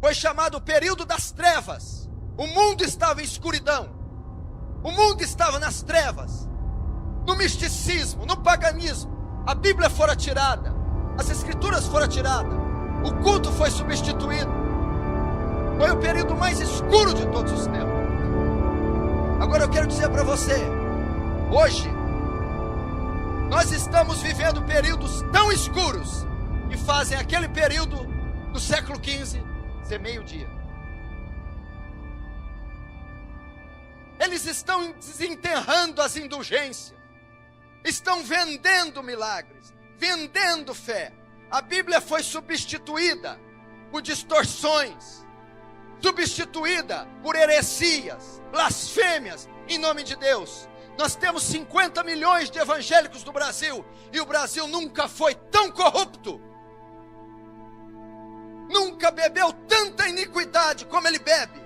foi chamado o período das trevas. O mundo estava em escuridão. O mundo estava nas trevas, no misticismo, no paganismo. A Bíblia fora tirada, as Escrituras foram tiradas, o culto foi substituído. Foi o período mais escuro de todos os tempos. Agora eu quero dizer para você, hoje, nós estamos vivendo períodos tão escuros que fazem aquele período do século XV ser meio-dia. Eles estão desenterrando as indulgências, estão vendendo milagres, vendendo fé. A Bíblia foi substituída por distorções, substituída por heresias, blasfêmias em nome de Deus. Nós temos 50 milhões de evangélicos no Brasil, e o Brasil nunca foi tão corrupto, nunca bebeu tanta iniquidade como ele bebe.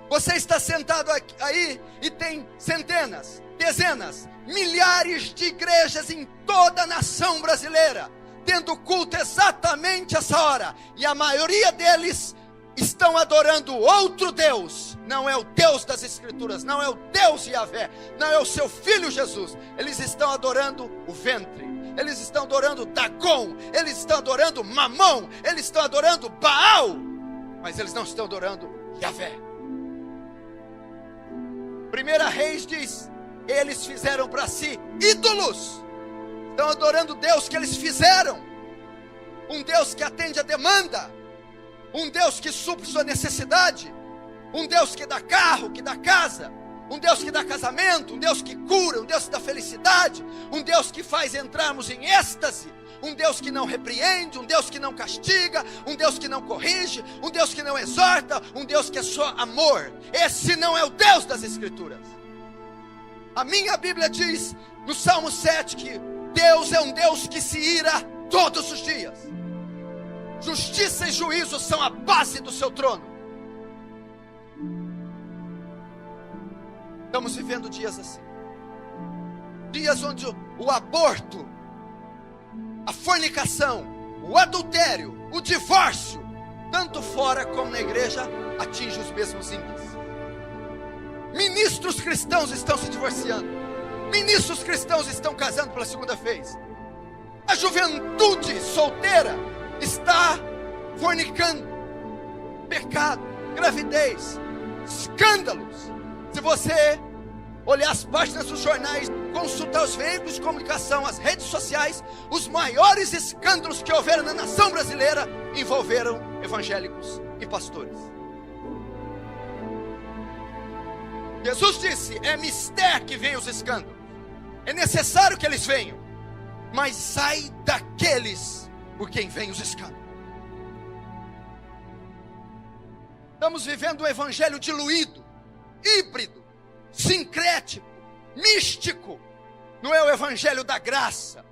Você está sentado aí e tem centenas, dezenas, milhares de igrejas em toda a nação brasileira, tendo culto exatamente essa hora, e a maioria deles estão adorando outro Deus. Não é o Deus das Escrituras, não é o Deus Yahvé, não é o seu Filho Jesus. Eles estão adorando o ventre, eles estão adorando Dagon, eles estão adorando Mamon, eles estão adorando Baal, mas eles não estão adorando Yahvé. 1 Reis diz: eles fizeram para si ídolos, estão adorando o Deus que eles fizeram, um Deus que atende a demanda, um Deus que supre sua necessidade, um Deus que dá carro, que dá casa, um Deus que dá casamento, um Deus que cura, um Deus que dá felicidade, um Deus que faz entrarmos em êxtase, um Deus que não repreende, um Deus que não castiga, um Deus que não corrige, um Deus que não exorta, um Deus que é só amor. Esse não é o Deus das Escrituras. A minha Bíblia diz no Salmo 7 que Deus é um Deus que se ira todos os dias. Justiça e juízo são a base do seu trono. Estamos vivendo dias assim, dias onde o aborto, a fornicação, o adultério, o divórcio, tanto fora como na igreja, atinge os mesmos índices. Ministros cristãos estão se divorciando, ministros cristãos estão casando pela segunda vez, a juventude solteira está fornicando, pecado, gravidez, escândalos. Se você olhar as páginas dos jornais, consultar os veículos de comunicação, as redes sociais, os maiores escândalos que houveram na nação brasileira envolveram evangélicos e pastores. Jesus disse: é mister que vem os escândalos, é necessário que eles venham, mas sai daqueles por quem vem os escândalos. Estamos vivendo um evangelho diluído, híbrido, sincrético, místico. Não é o evangelho da graça,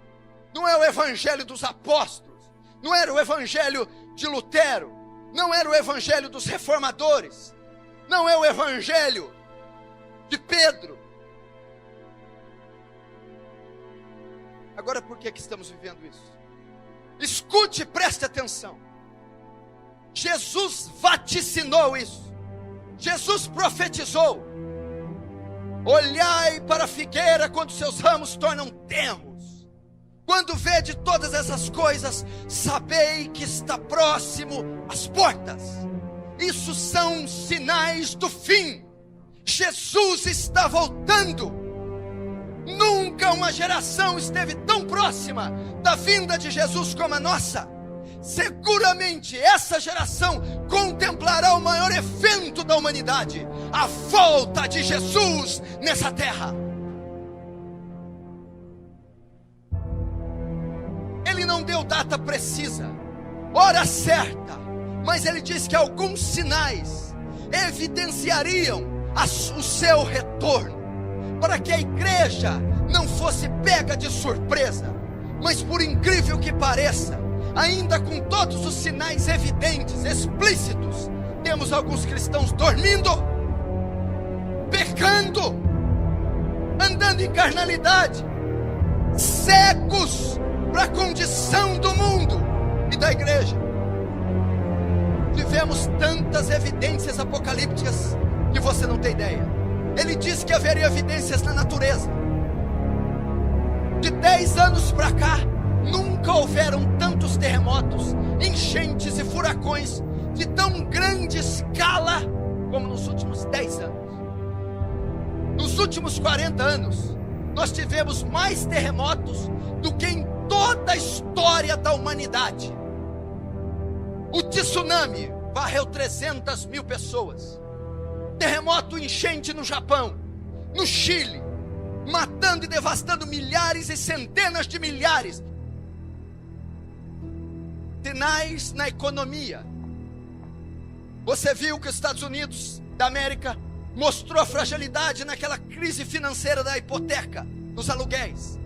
não é o evangelho dos apóstolos, não era o evangelho de Lutero, não era o evangelho dos reformadores, não é o evangelho de Pedro. Agora, por que estamos vivendo isso? Escute e preste atenção. Jesus vaticinou isso, Jesus profetizou: olhai para a figueira quando seus ramos tornam tenros. Quando vede todas essas coisas, sabei que está próximo às portas. Isso são sinais do fim. Jesus está voltando. Nunca uma geração esteve tão próxima da vinda de Jesus como a nossa. Seguramente essa geração contemplará o maior evento da humanidade, a volta de Jesus nessa terra. Ele não deu data precisa, hora certa, mas ele disse que alguns sinais evidenciariam o seu retorno, para que a igreja não fosse pega de surpresa. Mas por incrível que pareça, ainda com todos os sinais evidentes, explícitos, temos alguns cristãos dormindo, pecando, andando em carnalidade, cegos para a condição do mundo e da igreja. temos tantas evidências apocalípticas que você não tem ideia. Ele disse que haveria evidências na natureza. De 10 anos para cá, nunca houveram tantos terremotos, enchentes e furacões de tão grande escala como nos últimos 10 anos. Nos últimos 40 anos, nós tivemos mais terremotos do que em toda a história da humanidade. O tsunami varreu 300 mil pessoas. Terremoto enchente no Japão, no Chile, matando e devastando milhares e centenas de milhares. Sinais na economia. Você viu que os Estados Unidos da América mostrou a fragilidade naquela crise financeira da hipoteca, dos aluguéis.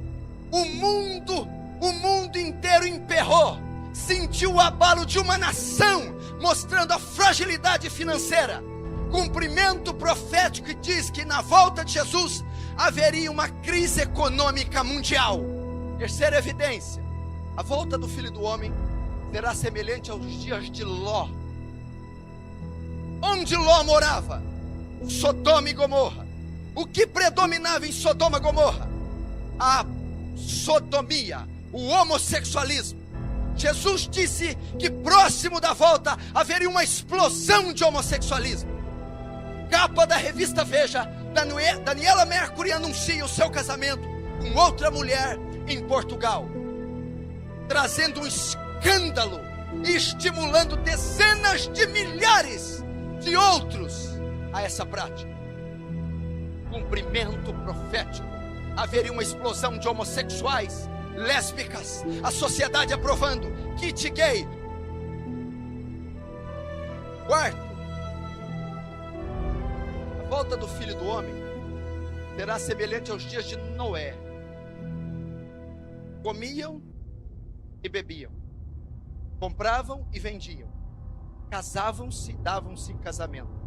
O mundo inteiro emperrou, sentiu o abalo de uma nação, mostrando a fragilidade financeira. Cumprimento profético que diz que na volta de Jesus haveria uma crise econômica mundial. Terceira evidência: a volta do Filho do Homem será semelhante aos dias de Ló. Onde Ló morava? Sodoma e Gomorra. O que predominava em Sodoma e Gomorra? A sodomia, o homossexualismo. Jesus disse que próximo da volta haveria uma explosão de homossexualismo. Capa da revista Veja, Daniela Mercury anuncia o seu casamento com outra mulher em Portugal, trazendo um escândalo e estimulando dezenas de milhares de outros a essa prática. Cumprimento profético: haveria uma explosão de homossexuais, lésbicas, a sociedade aprovando kit gay. Quarto, a volta do Filho do Homem será semelhante aos dias de Noé. Comiam e bebiam, compravam e vendiam, casavam-se e davam-se em casamento.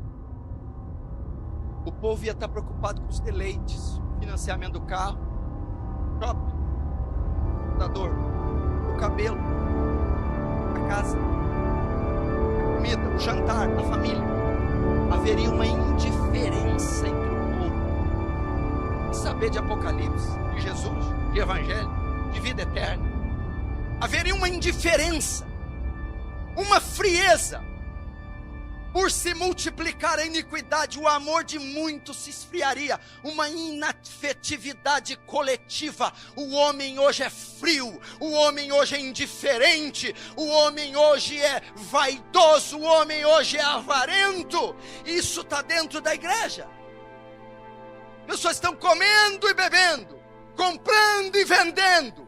O povo ia estar preocupado com os deleites, financiamento do carro, shopping, computador, o cabelo, a casa, a comida, o jantar, a família. Haveria uma indiferença entre o povo. E saber de Apocalipse, de Jesus, de Evangelho, de vida eterna. Haveria uma indiferença, uma frieza. Por se multiplicar a iniquidade, o amor de muitos se esfriaria. Uma inafetividade coletiva. O homem hoje é frio, o homem hoje é indiferente, o homem hoje é vaidoso, o homem hoje é avarento. Isso está dentro da igreja. Pessoas estão comendo e bebendo, comprando e vendendo.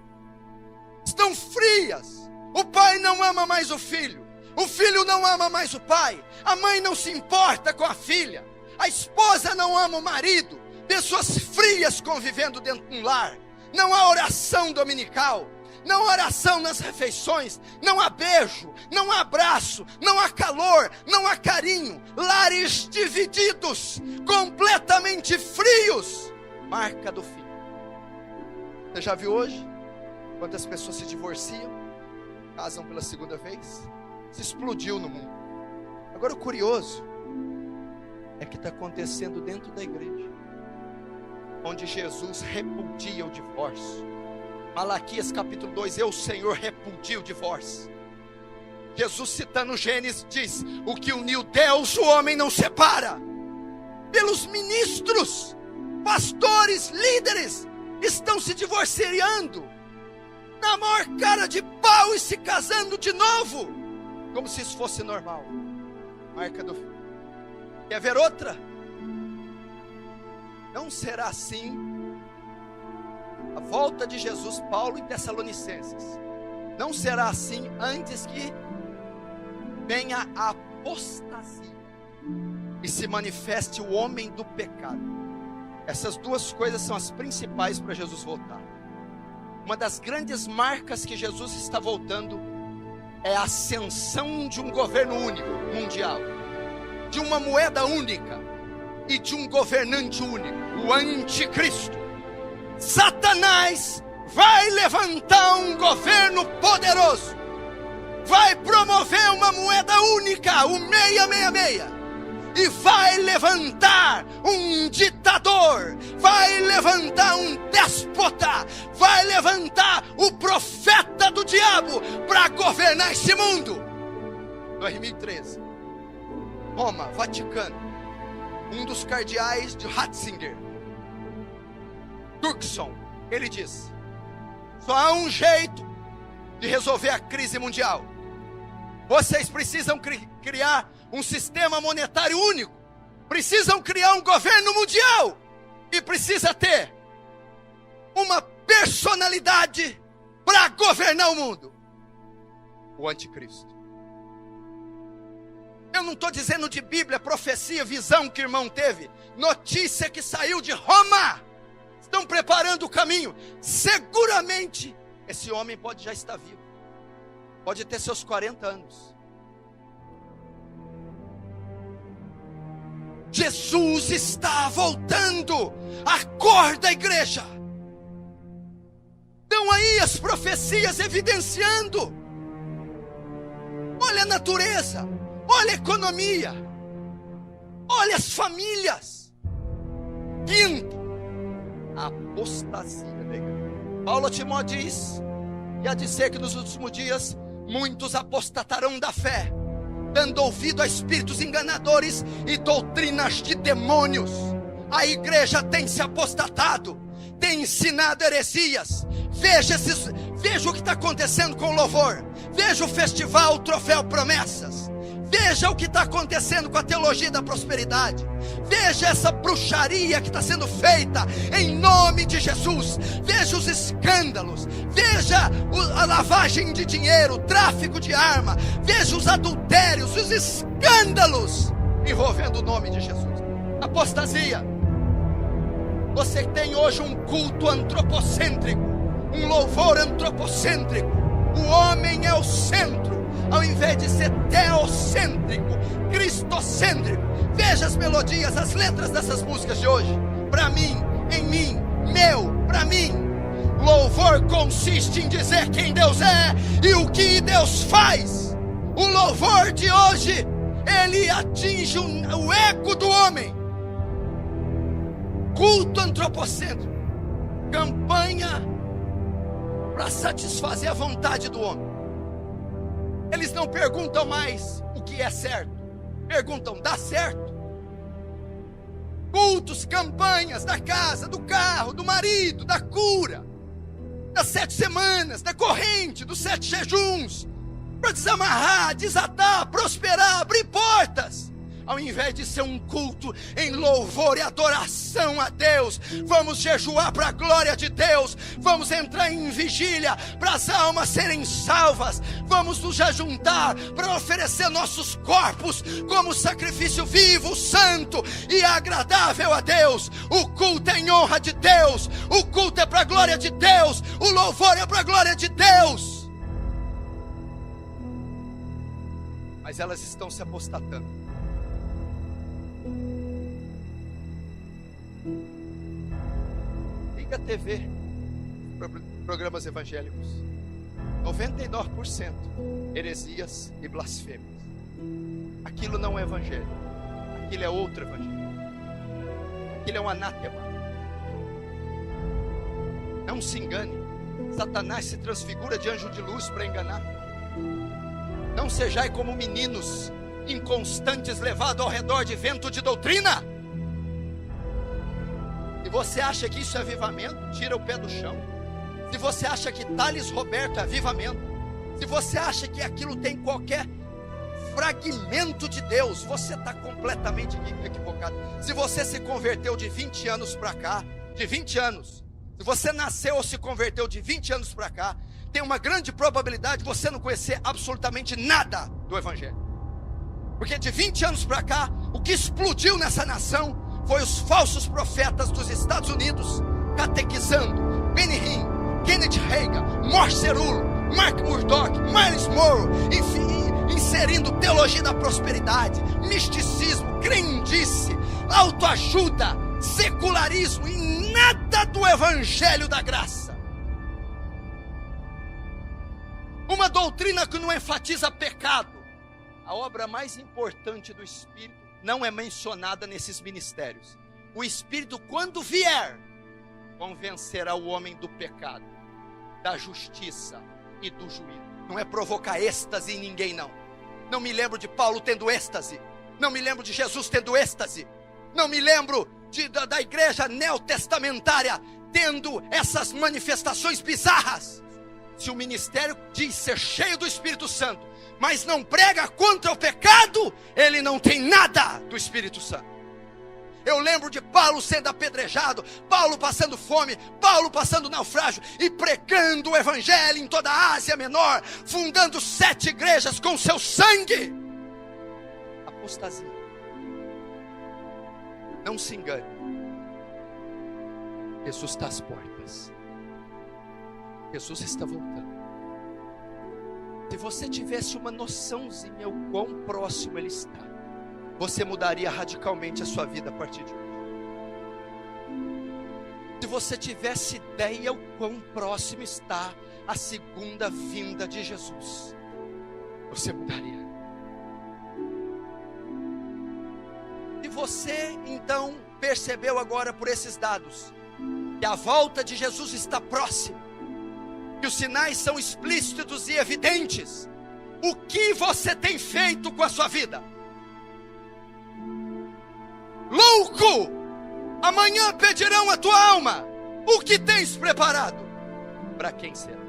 Estão frias. O pai não ama mais o filho. O filho não ama mais o pai. A mãe não se importa com a filha. A esposa não ama o marido. Pessoas frias convivendo dentro de um lar. Não há oração dominical. Não há oração nas refeições. Não há beijo. Não há abraço. Não há calor. Não há carinho. Lares divididos. Completamente frios. Marca do fim. Você já viu hoje quantas pessoas se divorciam, casam pela segunda vez? Se explodiu no mundo. Agora o curioso é que está acontecendo dentro da igreja, onde Jesus repudia o divórcio. Malaquias capítulo 2, eu, Senhor, repudio o divórcio. Jesus, citando Gênesis, diz: o que uniu Deus, o homem não separa. Pelos ministros, pastores, líderes, estão se divorciando, na maior cara de pau, e se casando de novo, como se isso fosse normal. Marca do fim. Quer ver outra? Não será assim a volta de Jesus. Paulo em Tessalonicenses: não será assim antes que venha a apostasia e se manifeste o homem do pecado. Essas duas coisas são as principais para Jesus voltar. Uma das grandes marcas que Jesus está voltando é a ascensão de um governo único, mundial, de uma moeda única e de um governante único, o anticristo. Satanás vai levantar um governo poderoso, vai promover uma moeda única, o 666. E vai levantar um ditador, vai levantar um déspota, vai levantar o profeta do diabo para governar esse mundo. 2013, Roma, Vaticano, um dos cardeais de Ratzinger, Turkson, ele diz: só há um jeito de resolver a crise mundial. Vocês precisam criar um sistema monetário único, precisam criar um governo mundial, e precisa ter uma personalidade para governar o mundo: o anticristo. Eu não estou dizendo de Bíblia, profecia, visão que o irmão teve, notícia que saiu de Roma. Estão preparando o caminho. Seguramente esse homem pode já estar vivo, pode ter seus 40 anos. Jesus está voltando. Acorda, igreja. Estão aí as profecias evidenciando. Olha a natureza, olha a economia, olha as famílias. Quinto, a apostasia da igreja. Paulo a Timóteo diz, e há de ser que nos últimos dias muitos apostatarão da fé, dando ouvido a espíritos enganadores e doutrinas de demônios. A igreja tem se apostatado, tem ensinado heresias. Veja o que está acontecendo com o louvor, veja o festival, o troféu Promessas, veja o que está acontecendo com a teologia da prosperidade, veja essa bruxaria que está sendo feita em nome de Jesus, veja os escândalos, veja a lavagem de dinheiro, o tráfico de arma, veja os adultérios, os escândalos envolvendo o nome de Jesus. Apostasia. Você tem hoje um culto antropocêntrico, um louvor antropocêntrico. O homem é o centro, ao invés de ser teocêntrico, cristocêntrico. Veja as melodias, as letras dessas músicas de hoje. Para mim, em mim, meu, para mim. Louvor consiste em dizer quem Deus é e o que Deus faz. O louvor de hoje, ele atinge o ego do homem. Culto antropocêntrico, campanha para satisfazer a vontade do homem. Eles não perguntam mais o que é certo, perguntam: dá certo? Cultos, campanhas da casa, do carro, do marido, da cura, das 7 semanas, da corrente, dos 7 jejuns, para desamarrar, desatar, prosperar, abrir portas. Ao invés de ser um culto em louvor e adoração a Deus, vamos jejuar para a glória de Deus, vamos entrar em vigília para as almas serem salvas, vamos nos ajuntar para oferecer nossos corpos como sacrifício vivo, santo e agradável a Deus. O culto é em honra de Deus, o culto é para a glória de Deus, o louvor é para a glória de Deus. Mas elas estão se apostatando. Liga a TV, programas evangélicos, 99% heresias e blasfêmias. Aquilo não é evangelho, aquilo é outro evangelho, aquilo é um anátema. Não se engane, Satanás se transfigura de anjo de luz para enganar. Não sejais como meninos inconstantes, levados ao redor de vento de doutrina. Se você acha que isso é avivamento, tira o pé do chão. Se você acha que Thales Roberto é avivamento, se você acha que aquilo tem qualquer fragmento de Deus, você está completamente equivocado. Se você se converteu de 20 anos para cá, de 20 anos, se você nasceu ou se converteu de 20 anos para cá, tem uma grande probabilidade de você não conhecer absolutamente nada do Evangelho. Porque de 20 anos para cá, o que explodiu nessa nação foi os falsos profetas dos Estados Unidos catequizando Benny Hinn, Kenneth Hagin, Morse Cerullo, Mark Murdock, Miles Monroe, enfim, inserindo teologia da prosperidade, misticismo, crendice, autoajuda, secularismo e nada do evangelho da graça. Uma doutrina que não enfatiza pecado, A obra mais importante do Espírito não é mencionada nesses ministérios. O Espírito, quando vier, convencerá o homem do pecado, da justiça e do juízo. Não é provocar êxtase em ninguém, não. Não me lembro de Paulo tendo êxtase. Não me lembro de Jesus tendo êxtase. Não me lembro da igreja neotestamentária tendo essas manifestações bizarras. Se o ministério diz ser cheio do Espírito Santo, mas não prega contra o pecado, ele não tem nada do Espírito Santo. Eu lembro de Paulo sendo apedrejado, Paulo passando fome, Paulo passando naufrágio e pregando o evangelho em toda a Ásia Menor, fundando 7 igrejas com seu sangue. Apostasia. Não se engane. Jesus está às portas. Jesus está voltando. Se você tivesse uma noçãozinha o quão próximo Ele está, você mudaria radicalmente a sua vida a partir de hoje. Se você tivesse ideia o quão próximo está a segunda vinda de Jesus, você mudaria. Se você então percebeu agora por esses dados que a volta de Jesus está próxima, que os sinais são explícitos e evidentes, o que você tem feito com a sua vida? Louco! Amanhã pedirão a tua alma. O que tens preparado? Para quem será?